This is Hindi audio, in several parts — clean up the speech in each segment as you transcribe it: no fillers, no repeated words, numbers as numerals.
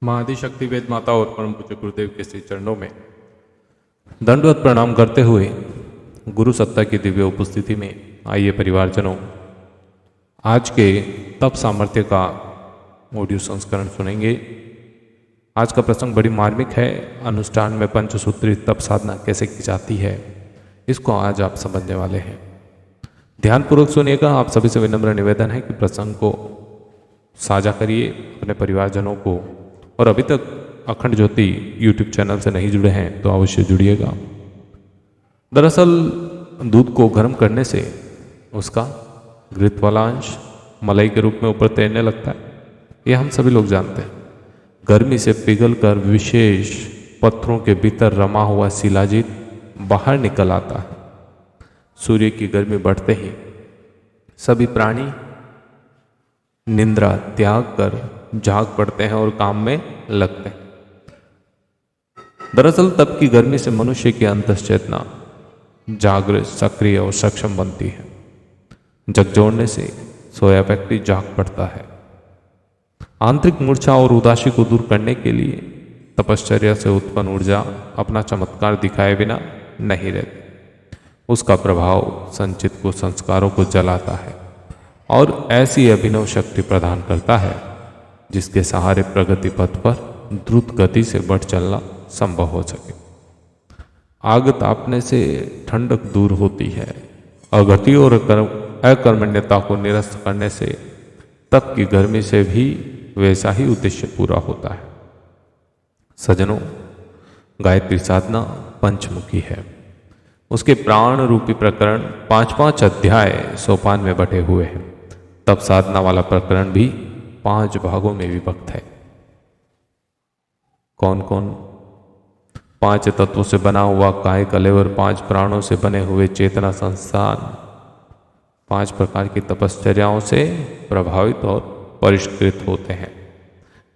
माँ आदिशक्ति वेद माता और परम पूज्य गुरुदेव के श्री चरणों में दंडवत प्रणाम करते हुए गुरु सत्ता की दिव्य उपस्थिति में आइए परिवारजनों, आज के तप सामर्थ्य का ऑडियो संस्करण सुनेंगे। आज का प्रसंग बड़ी मार्मिक है। अनुष्ठान में पंचसूत्री तप साधना कैसे की जाती है, इसको आज आप समझने वाले हैं। ध्यानपूर्वक सुनिएगा। आप सभी से विनम्र निवेदन है कि प्रसंग को साझा करिए अपने परिवारजनों को, और अभी तक अखंड ज्योति YouTube चैनल से नहीं जुड़े हैं तो अवश्य जुड़िएगा। दरअसल दूध को गर्म करने से उसका घृत वाला अंश मलाई के रूप में ऊपर तैरने लगता है, यह हम सभी लोग जानते हैं। गर्मी से पिघलकर विशेष पत्थरों के भीतर रमा हुआ शिलाजीत बाहर निकल आता है। सूर्य की गर्मी बढ़ते ही सभी प्राणी निंद्रा त्याग कर जाग पड़ते हैं और काम में लगते हैं। दरअसल तप की गर्मी से मनुष्य की अंतश्चेतना जागृत, सक्रिय और सक्षम बनती है। जग जोड़ने से सोया व्यक्ति जाग पड़ता है। आंतरिक मूर्छा और उदासी को दूर करने के लिए तपश्चर्या से उत्पन्न ऊर्जा अपना चमत्कार दिखाए बिना नहीं रहती। उसका प्रभाव संचित को संस्कारों को जलाता है और ऐसी अभिनव शक्ति प्रदान करता है जिसके सहारे प्रगति पथ पर द्रुत गति से बढ़ चलना संभव हो सके। आग तापने से ठंडक दूर होती है। अगति और अकर्मण्यता को निरस्त करने से तप की गर्मी से भी वैसा ही उद्देश्य पूरा होता है। सज्जनों, गायत्री साधना पंचमुखी है। उसके प्राण रूपी प्रकरण 5-5 अध्याय सोपान में बटे हुए हैं। तप साधना वाला प्रकरण भी 5 भागों में विभक्त है। कौन कौन? 5 तत्वों से बना हुआ काय कलेवर, 5 प्राणों से बने हुए चेतना संस्थान, 5 प्रकार की तपश्चर्याओं से प्रभावित और परिष्कृत होते हैं।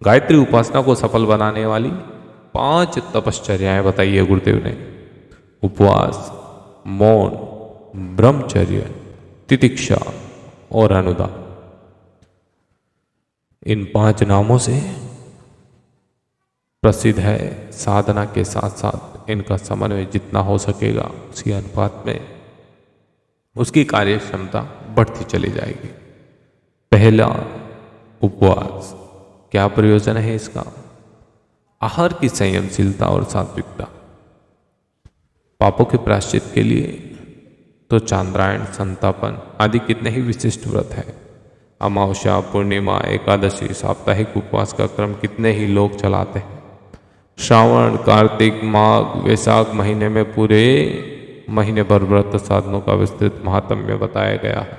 गायत्री उपासना को सफल बनाने वाली 5 तपश्चर्याएं बताइए गुरुदेव ने। उपवास, मौन, ब्रह्मचर्य, तितिक्षा और अनुदान। इन 5 नामों से प्रसिद्ध है। साधना के साथ साथ इनका समन्वय जितना हो सकेगा उसी अनुपात में उसकी कार्य क्षमता बढ़ती चली जाएगी। पहला, उपवास। क्या प्रयोजन है इसका? आहार की संयमशीलता और सात्विकता। पापों के प्रायश्चित के लिए तो चांद्रायण, संतापन आदि कितने ही विशिष्ट व्रत है। अमावस्या, पूर्णिमा, एकादशी, साप्ताहिक उपवास का क्रम कितने ही लोग चलाते हैं। श्रावण, कार्तिक, माघ, वैशाख महीने में पूरे महीने भर व्रत साधनों का विस्तृत महात्म्य बताया गया है।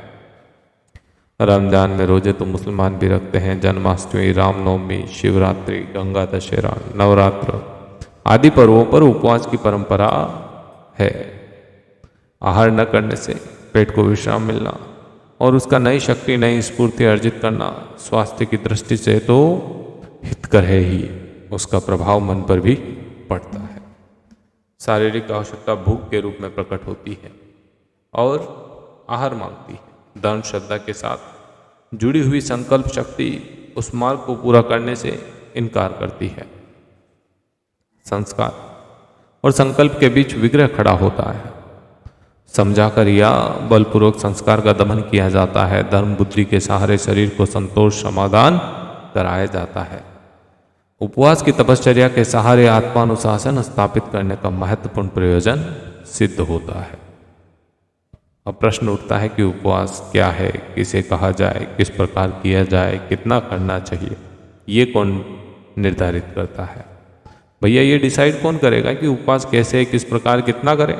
रमजान में रोजे तो मुसलमान भी रखते हैं। जन्माष्टमी, रामनवमी, शिवरात्रि, गंगा दशहरा, नवरात्र आदि पर्वों पर उपवास की परंपरा है। आहार न करने से पेट को विश्राम मिलना और उसका नई शक्ति, नई स्फूर्ति अर्जित करना स्वास्थ्य की दृष्टि से तो हितकर है ही, उसका प्रभाव मन पर भी पड़ता है। शारीरिक आवश्यकता भूख के रूप में प्रकट होती है और आहार मांगती है। धर्म श्रद्धा के साथ जुड़ी हुई संकल्प शक्ति उस मार्ग को पूरा करने से इनकार करती है। संस्कार और संकल्प के बीच विग्रह खड़ा होता है। समझाकर या बलपूर्वक संस्कार का दमन किया जाता है। धर्म बुद्धि के सहारे शरीर को संतोष समाधान कराया जाता है। उपवास की तपश्चर्या के सहारे आत्मानुशासन स्थापित करने का महत्वपूर्ण प्रयोजन सिद्ध होता है। अब प्रश्न उठता है कि उपवास क्या है, किसे कहा जाए, किस प्रकार किया जाए, कितना करना चाहिए, ये कौन निर्धारित करता है? भैया, ये डिसाइड कौन करेगा कि उपवास कैसे, किस प्रकार, कितना करें?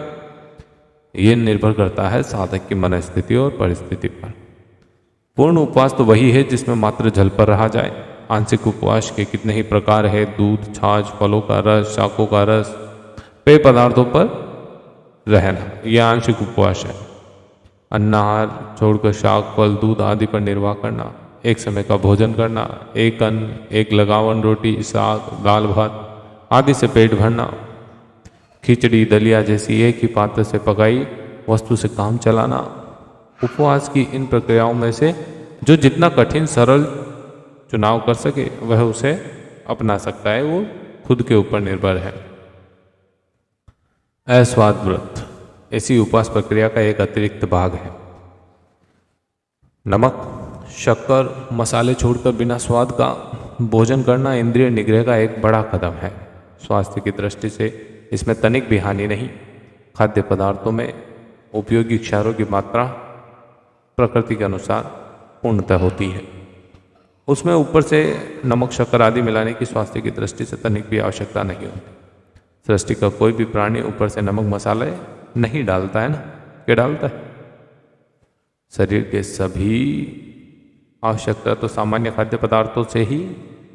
ये निर्भर करता है साधक की मनस्थिति और परिस्थिति पर। पूर्ण उपवास तो वही है जिसमें मात्र जल पर रहा जाए। आंशिक उपवास के कितने ही प्रकार है। दूध, छाछ, फलों का रस, शाकों का रस, पेय पदार्थों पर रहना, यह आंशिक उपवास है। अन्नाहार छोड़कर शाक, फल, दूध आदि पर निर्वाह करना, एक समय का भोजन करना, एक अन्न, एक लगावन रोटी, साग, दाल भात आदि से पेट भरना, खिचड़ी, दलिया जैसी एक ही पात्र से पकाई वस्तु से काम चलाना। उपवास की इन प्रक्रियाओं में से जो जितना कठिन सरल चुनाव कर सके वह उसे अपना सकता है, वो खुद के ऊपर निर्भर है। अस्वाद व्रत ऐसी उपवास प्रक्रिया का एक अतिरिक्त भाग है। नमक, शक्कर, मसाले छोड़कर बिना स्वाद का भोजन करना इंद्रिय निग्रह का एक बड़ा कदम है। स्वास्थ्य की दृष्टि से इसमें तनिक भी हानि नहीं। खाद्य पदार्थों में उपयोगी क्षारों की मात्रा प्रकृति के अनुसार पूर्णतः होती है। उसमें ऊपर से नमक, शक्कर आदि मिलाने की स्वास्थ्य की दृष्टि से तनिक भी आवश्यकता नहीं होती। सृष्टि का कोई भी प्राणी ऊपर से नमक मसाले नहीं डालता है ना, क्या डालता है? शरीर के सभी आवश्यकता तो सामान्य खाद्य पदार्थों से ही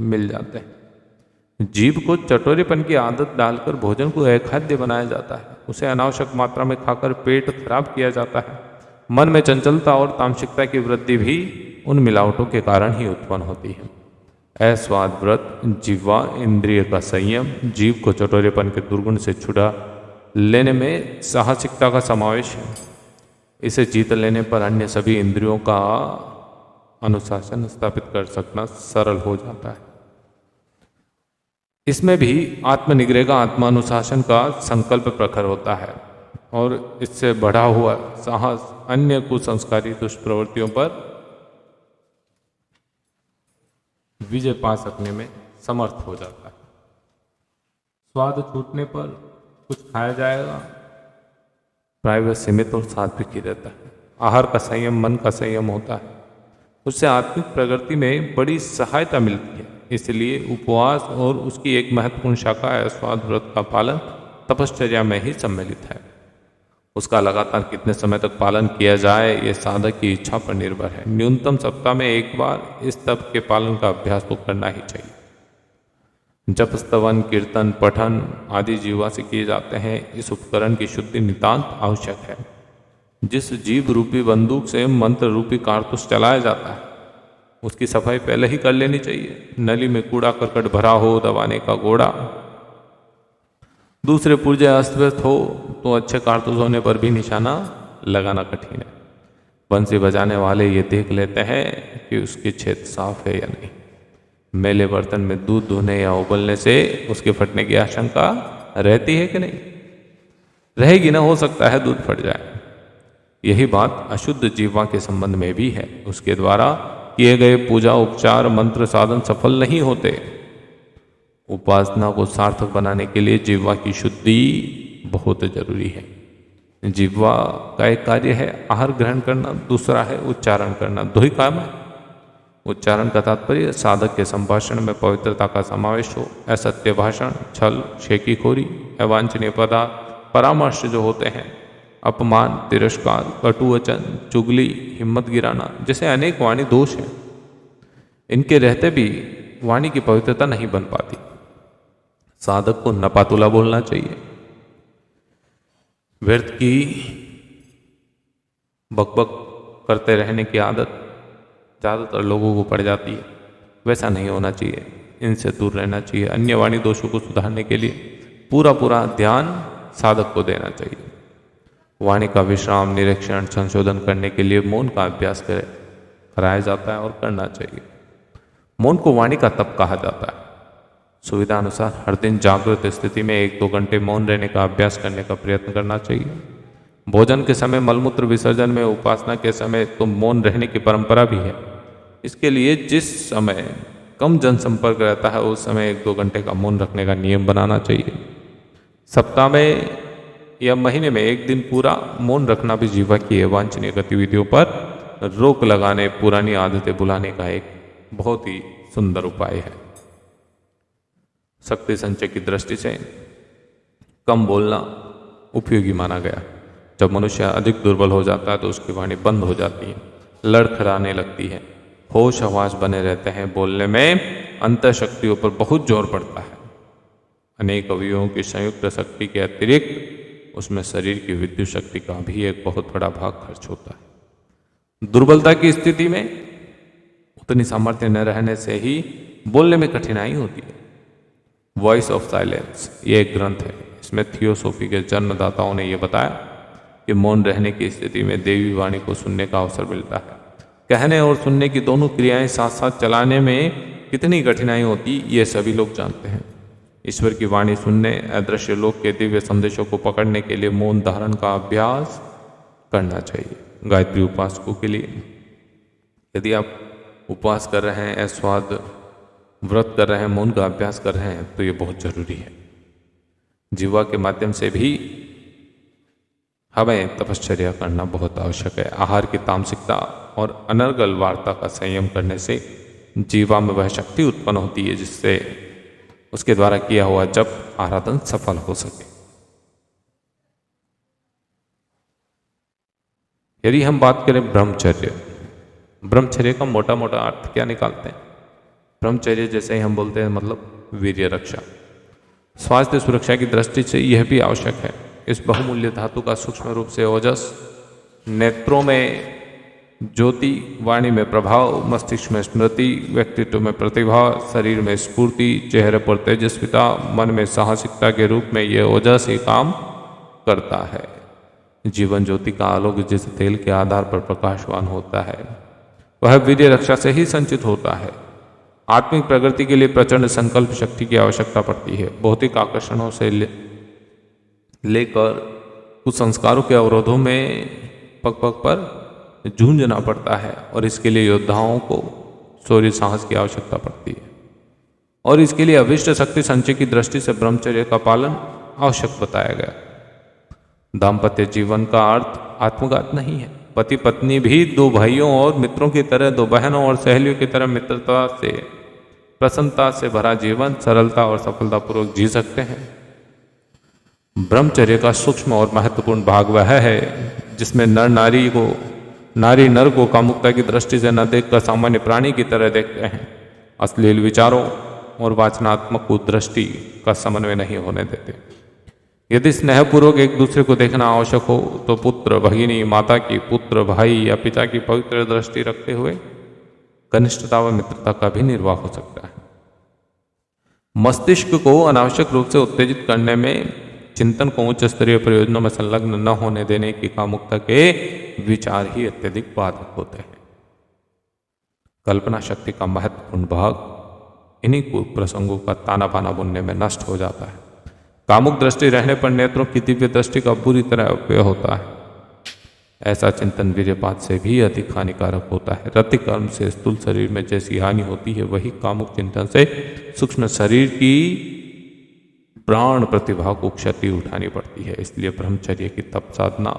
मिल जाते हैं। जीभ को चटोरेपन की आदत डालकर भोजन को अखाद्य बनाया जाता है। उसे अनावश्यक मात्रा में खाकर पेट खराब किया जाता है। मन में चंचलता और तामसिकता की वृद्धि भी उन मिलावटों के कारण ही उत्पन्न होती है। अस्वाद व्रत जिह्वा इंद्रिय का संयम, जीव को चटोरेपन के दुर्गुण से छुड़ा लेने में साहसिकता का समावेश है। इसे जीत लेने पर अन्य सभी इंद्रियों का अनुशासन स्थापित कर सकना सरल हो जाता है। इसमें भी आत्मनिग्रह का, आत्मानुशासन का संकल्प प्रखर होता है और इससे बढ़ा हुआ साहस अन्य कुसंस्कारी दुष्प्रवृत्तियों पर विजय पा सकने में समर्थ हो जाता है। स्वाद छूटने पर कुछ खाया जाएगा, प्राय सीमित और सात्विक ही रहता है। आहार का संयम मन का संयम होता है, उससे आत्मिक प्रगति में बड़ी सहायता मिलती है। इसलिए उपवास और उसकी एक महत्वपूर्ण शाखा अस्वाद व्रत का पालन तपश्चर्या में ही सम्मिलित है। उसका लगातार कितने समय तक पालन किया जाए ये साधक की इच्छा पर निर्भर है। न्यूनतम सप्ताह में एक बार इस तप के पालन का अभ्यास तो करना ही चाहिए। जप, स्तवन, कीर्तन, पठन आदि जीवा से किए जाते हैं। इस उपकरण की शुद्धि नितांत आवश्यक है। जिस जीव रूपी बंदूक से मंत्र रूपी कारतूस चलाया जाता है उसकी सफाई पहले ही कर लेनी चाहिए। नली में कूड़ा करकट भरा हो, दबाने का घोड़ा, दूसरे पुर्जे अस्त व्यस्त हो तो अच्छे कारतूस होने पर भी निशाना लगाना कठिन है। बंसी बजाने वाले ये देख लेते हैं कि उसकी छेद साफ है या नहीं। मैले बर्तन में दूध धोने या उबलने से उसके फटने की आशंका रहती है कि नहीं? रहेगी ना, हो सकता है दूध फट जाए। यही बात अशुद्ध जीवा के संबंध में भी है। उसके द्वारा किए गए पूजा, उपचार, मंत्र, साधन सफल नहीं होते। उपासना को सार्थक बनाने के लिए जिह्वा की शुद्धि बहुत जरूरी है। जिह्वा का एक कार्य है आहार ग्रहण करना, दूसरा है उच्चारण करना। दो ही काम है। उच्चारण का तात्पर्य साधक के संभाषण में पवित्रता का समावेश हो। असत्य भाषण, छल, शेखीखोरी, अवांछनीय पदार्थ, परामर्श जो होते हैं, अपमान, तिरस्कार, कटुवचन, चुगली, हिम्मत गिराना जैसे अनेक वाणी दोष हैं। इनके रहते भी वाणी की पवित्रता नहीं बन पाती। साधक को नपातुला बोलना चाहिए। व्यर्थ की बकबक करते रहने की आदत ज़्यादातर लोगों को पड़ जाती है। वैसा नहीं होना चाहिए, इनसे दूर रहना चाहिए। अन्य वाणी दोषों को सुधारने के लिए पूरा ध्यान साधक को देना चाहिए। वाणी का विश्राम, निरीक्षण, संशोधन करने के लिए मौन का अभ्यास कराया जाता है और करना चाहिए। मौन को वाणी का तप कहा जाता है। सुविधा अनुसार हर दिन जागृत स्थिति में 1-2 घंटे मौन रहने का अभ्यास करने का प्रयत्न करना चाहिए। भोजन के समय, मलमूत्र विसर्जन में, उपासना के समय तो मौन रहने की परंपरा भी है। इसके लिए जिस समय कम जनसंपर्क रहता है उस समय 1-2 घंटे का मौन रखने का नियम बनाना चाहिए। सप्ताह में या महीने में एक दिन पूरा मौन रखना भी जीवा की अवांछनीय गतिविधियों पर रोक लगाने, पुरानी आदतें भुलाने का एक बहुत ही सुंदर उपाय है। शक्ति संचय की दृष्टि से कम बोलना उपयोगी माना गया। जब मनुष्य अधिक दुर्बल हो जाता है तो उसकी वाणी बंद हो जाती है, लड़खड़ाने लगती है, होश हवास बने रहते हैं। बोलने में अंतर शक्तियों पर बहुत जोर पड़ता है। अनेक अवयवों की संयुक्त शक्ति के अतिरिक्त उसमें शरीर की विद्युत शक्ति का भी एक बहुत बड़ा भाग खर्च होता है। दुर्बलता की स्थिति में उतनी सामर्थ्य न रहने से ही बोलने में कठिनाई होती है। वॉइस ऑफ साइलेंस ये एक ग्रंथ है। इसमें थियोसॉफी के जन्मदाताओं ने यह बताया कि मौन रहने की स्थिति में देवी वाणी को सुनने का अवसर मिलता है। कहने और सुनने की दोनों क्रियाएं साथ साथ चलाने में कितनी कठिनाई होती ये सभी लोग जानते हैं। ईश्वर की वाणी सुनने, अदृश्य लोक के दिव्य संदेशों को पकड़ने के लिए मौन धारण का अभ्यास करना चाहिए। गायत्री उपासकों के लिए यदि आप उपवास कर रहे हैं, अस्वाद व्रत कर रहे हैं, मौन का अभ्यास कर रहे हैं, तो ये बहुत जरूरी है। जीवा के माध्यम से भी हमें तपश्चर्या करना बहुत आवश्यक है। आहार की तामसिकता और अनर्गल वार्ता का संयम करने से जीवा में वह शक्ति उत्पन्न होती है जिससे उसके द्वारा किया हुआ जप आराधन सफल हो सके। यदि हम बात करें ब्रह्मचर्य, ब्रह्मचर्य का मोटा मोटा अर्थ क्या निकालते हैं? ब्रह्मचर्य जैसे ही हम बोलते हैं मतलब वीर्य रक्षा, स्वास्थ्य सुरक्षा की दृष्टि से यह भी आवश्यक है। इस बहुमूल्य धातु का सूक्ष्म रूप से ओजस, नेत्रों में ज्योति, वाणी में प्रभाव, मस्तिष्क में स्मृति, व्यक्तित्व में प्रतिभा, शरीर में स्फूर्ति, चेहरे पर तेजस्विता, मन में साहसिकता के रूप में यह ओजस ही काम करता है। जीवन ज्योति का आलोक जिस तेल के आधार पर प्रकाशवान होता है वह वीर्य रक्षा से ही संचित होता है। आत्मिक प्रगति के लिए प्रचंड संकल्प शक्ति की आवश्यकता पड़ती है। भौतिक आकर्षणों से लेकर कुछ संस्कारों के अवरोधों में पग पग पर जूझना पड़ता है और इसके लिए योद्धाओं को शौर्य साहस की आवश्यकता पड़ती है। और इसके लिए अभिष्ट शक्ति संचय की दृष्टि से ब्रह्मचर्य का पालन आवश्यक बताया गया। दाम्पत्य जीवन का अर्थ आत्मघात नहीं है। पति पत्नी भी दो भाइयों और मित्रों की तरह, दो बहनों और सहेलियों की तरह मित्रता से, प्रसन्नता से भरा जीवन सरलता और सफलतापूर्वक जी सकते हैं। ब्रह्मचर्य का सूक्ष्म और महत्वपूर्ण भाग वह है जिसमें नारी नर को कामुकता की दृष्टि से न देखकर सामान्य प्राणी की तरह देखते हैं। अश्लील विचारों और वाचनात्मक कुदृष्टि का समन्वय नहीं होने देते। यदि स्नेहपूर्वक एक दूसरे को देखना आवश्यक हो तो पुत्र भगिनी, माता की, पुत्र भाई या पिता की पवित्र दृष्टि रखते हुए घनिष्ठता व मित्रता का भी निर्वाह हो सकता है। मस्तिष्क को अनावश्यक रूप से उत्तेजित करने में, चिंतन को उच्च स्तरीय प्रयोजनों में संलग्न न होने देने की कामुकता के विचार ही अत्यधिक बाधक होते हैं। कल्पना शक्ति का महत्वपूर्ण भाग इन्हीं प्रसंगों का ताना बाना बुनने में नष्ट हो जाता है। कामुक दृष्टि रहने पर नेत्रों की दिव्य दृष्टि का बुरी तरह अपव्यय होता है। ऐसा चिंतन वीर्यपात से भी अधिक हानिकारक होता है। रति कर्म से स्थूल शरीर में जैसी हानि होती है वही कामुक चिंतन से सूक्ष्म शरीर की प्राण प्रतिभा को क्षति उठानी पड़ती है। इसलिए ब्रह्मचर्य की तप साधना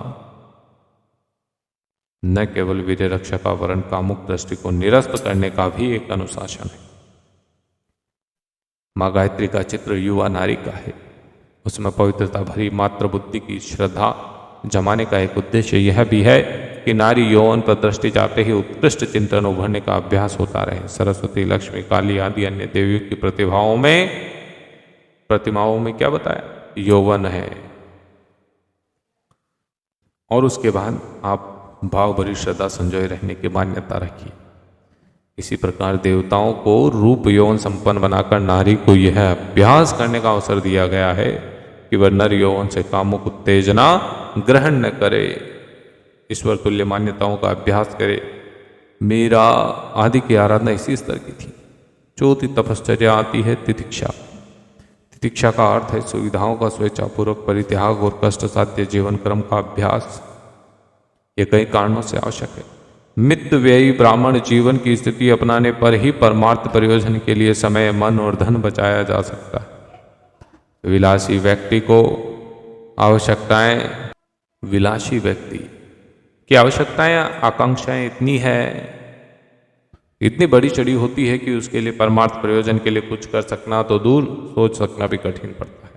न केवल वीर्य रक्षा का वरण कामुक दृष्टि को निरस्त करने का भी एक अनुशासन है। माँ गायत्री का चित्र युवा नारी का है। उसमें पवित्रता भरी मात्र बुद्धि की श्रद्धा जमाने का एक उद्देश्य यह भी है कि नारी यौवन पर दृष्टि जाते ही उत्कृष्ट चिंतन उभरने का अभ्यास होता रहे। सरस्वती, लक्ष्मी, काली आदि अन्य देवियों की प्रतिमाओं में क्या बताया? यौवन है। और उसके बाद आप भाव भरी श्रद्धा संजोए रहने की मान्यता रखिए। इसी प्रकार देवताओं को रूप यौवन संपन्न बनाकर नारी को यह अभ्यास करने का अवसर दिया गया है कि वह नर यौवन से कामुक उत्तेजना ग्रहण न करे, ईश्वर तुल्य मान्यताओं का अभ्यास करे। मेरा आदि की आराधना इसी स्तर की थी। चौथी तपश्चर्या आती है तितिक्षा। तितिक्षा का अर्थ है सुविधाओं का स्वेच्छापूर्वक परित्याग और कष्ट साध्य जीवन क्रम का अभ्यास। यह कई कारणों से आवश्यक है। मित व्ययी ब्राह्मण जीवन की स्थिति अपनाने पर ही परमार्थ प्रयोजन के लिए समय, मन और धन बचाया जा सकता है। विलासी व्यक्ति की आवश्यकताएं, आकांक्षाएं इतनी बड़ी चढ़ी होती है कि उसके लिए परमार्थ प्रयोजन के लिए कुछ कर सकना तो दूर, सोच सकना भी कठिन पड़ता है।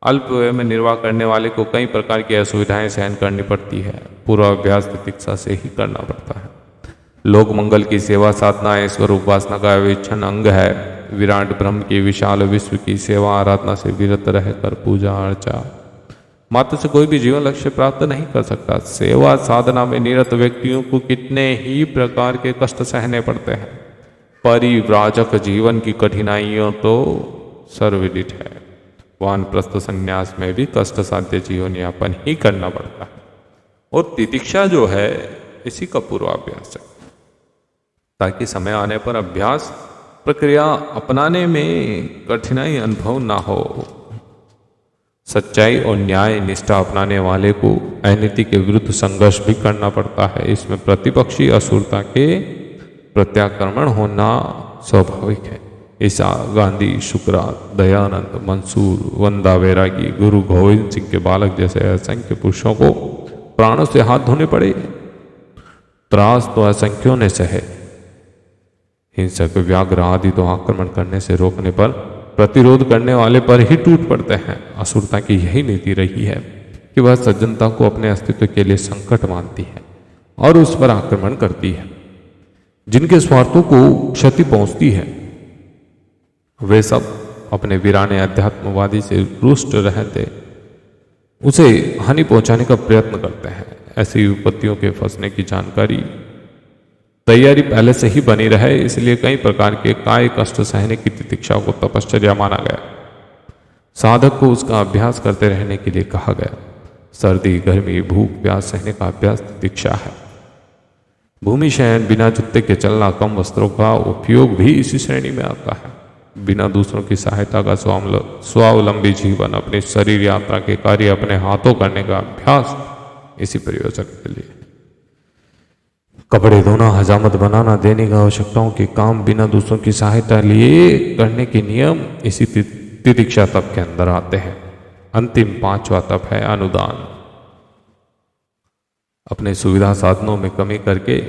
अल्प व्यय में निर्वाह करने वाले को कई प्रकार की असुविधाएं सहन करनी पड़ती है। पूर्वाभ्यास तितिक्षा से ही करना पड़ता है। लोक मंगल की सेवा साधना ईश्वर उपासना का अविच्छिन्न अंग है। विराट ब्रह्म की विशाल विश्व की सेवा आराधना से विरत रहकर पूजा अर्चा मात्र से कोई भी जीवन लक्ष्य प्राप्त नहीं कर सकता। सेवा साधना में निरत व्यक्तियों को कितने ही प्रकार के कष्ट सहने पड़ते हैं। परिव्राजक जीवन की कठिनाइयों तो सर्वविदित है। वानप्रस्थ संन्यास में भी कष्ट साध्य जीवन यापन ही करना पड़ता है। और तितिक्षा जो है इसी का पूर्वाभ्यास है, ताकि समय आने पर अभ्यास प्रक्रिया अपनाने में कठिनाई अनुभव ना हो। सच्चाई और न्याय निष्ठा अपनाने वाले को अनीति के विरुद्ध संघर्ष भी करना पड़ता है। इसमें प्रतिपक्षी असुरता के प्रत्याक्रमण होना स्वाभाविक है। ईसा गांधी, शुक्रा, दयानंद, मंसूर, वंदा वैरागी, गुरु गोविंद सिंह के बालक जैसे असंख्य पुरुषों को प्राणों से हाथ धोने पड़े। त्रास तो असंख्यों ने सहे। हिंसक व्याघ्र आदि तो आक्रमण करने से रोकने पर, प्रतिरोध करने वाले पर ही टूट पड़ते हैं। असुरता की यही नीति रही है कि वह सज्जनता को अपने अस्तित्व के लिए संकट मानती है और उस पर आक्रमण करती है। जिनके स्वार्थों को क्षति पहुंचती है वे सब अपने वीराने अध्यात्मवादी से रुष्ट रहते उसे हानि पहुंचाने का प्रयत्न करते हैं। ऐसी विपत्तियों के फंसने की जानकारी तैयारी पहले से ही बनी रहे, इसलिए कई प्रकार के काय कष्ट सहने की तितिक्षा को तपश्चर्या माना गया। साधक को उसका अभ्यास करते रहने के लिए कहा गया। सर्दी, गर्मी, भूख, प्यास सहने का अभ्यास तितिक्षा है। भूमि शयन, बिना जूते के चलना, कम वस्त्रों का उपयोग भी इसी श्रेणी में आता है। बिना दूसरों की सहायता का स्वावलंबी जीवन, अपनी शरीर यात्रा के कार्य अपने हाथों करने का अभ्यास इसी प्रयोजन के लिए। कपड़े धोना, हजामत बनाना, दैनिक आवश्यकताओं के काम बिना दूसरों की सहायता लिए करने के नियम इसी तितिक्षा तप के अंदर आते हैं। अंतिम पांचवा तप है अनुदान। अपने सुविधा साधनों में कमी करके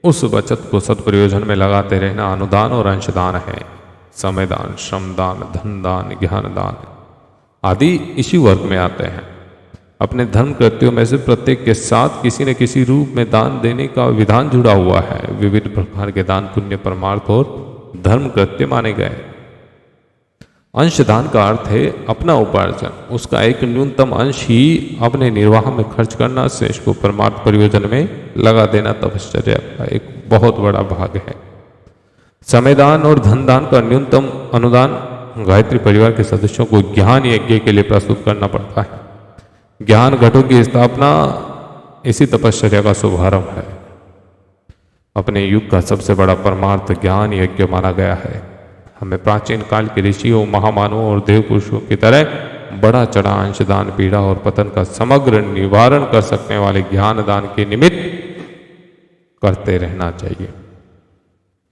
उस बचत को सदप्रयोजन में लगाते रहना अनुदान और अंशदान है। समय दान, श्रम दान, धन दान, ज्ञान दान आदि इसी वर्ग में आते हैं। अपने धर्म कृत्यों में से प्रत्येक के साथ किसी न किसी रूप में दान देने का विधान जुड़ा हुआ है। विविध प्रकार के दान पुण्य, परमार्थ और धर्म कृत्य माने गए। अंशदान का अर्थ है अपना उपार्जन, उसका एक न्यूनतम अंश ही अपने निर्वाह में खर्च करना, शेष को परमार्थ प्रयोजन में लगा देना तपश्चर्या का एक बहुत बड़ा भाग है। समयदान और धनदान का न्यूनतम अनुदान गायत्री परिवार के सदस्यों को ज्ञान यज्ञ के लिए प्रस्तुत करना पड़ता है। ज्ञान घटों की स्थापना इसी तपश्चर्या का शुभारंभ है। अपने युग का सबसे बड़ा परमार्थ ज्ञान यज्ञ माना गया है। हमें प्राचीन काल के ऋषियों, महामानवों और देव पुरुषों की तरह बड़ा चढ़ा अंशदान, पीड़ा और पतन का समग्र निवारण कर सकने वाले ज्ञान दान के निमित्त करते रहना चाहिए।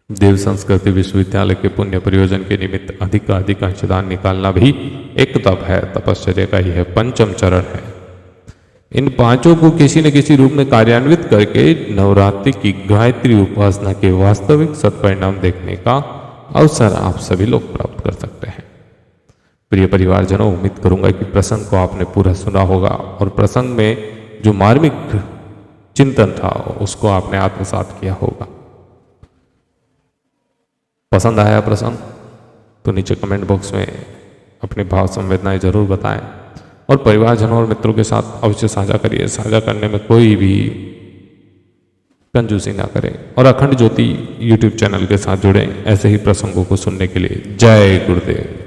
देव संस्कृति विश्वविद्यालय के पुण्य प्रयोजन के निमित्त अधिक का अधिक अंशदान निकालना भी एक तप है। तपश्चर्या का यह पंचम चरण है। इन पांचों को किसी न किसी रूप में कार्यान्वित करके नवरात्रि की गायत्री उपासना के वास्तविक सत्परिणाम देखने का अवसर आप सभी लोग प्राप्त कर सकते हैं। प्रिय परिवारजनों, उम्मीद करूंगा कि प्रसंग को आपने पूरा सुना होगा और प्रसंग में जो मार्मिक चिंतन था उसको आपने आत्मसात किया होगा। पसंद आया प्रसंग तो नीचे कमेंट बॉक्स में अपनी भाव संवेदनाएं जरूर बताएं और परिवारजनों और मित्रों के साथ अवश्य साझा करिए। साझा करने में कोई भी कंजूसी ना करें और अखंड ज्योति यूट्यूब चैनल के साथ जुड़ें ऐसे ही प्रसंगों को सुनने के लिए। जय गुरुदेव।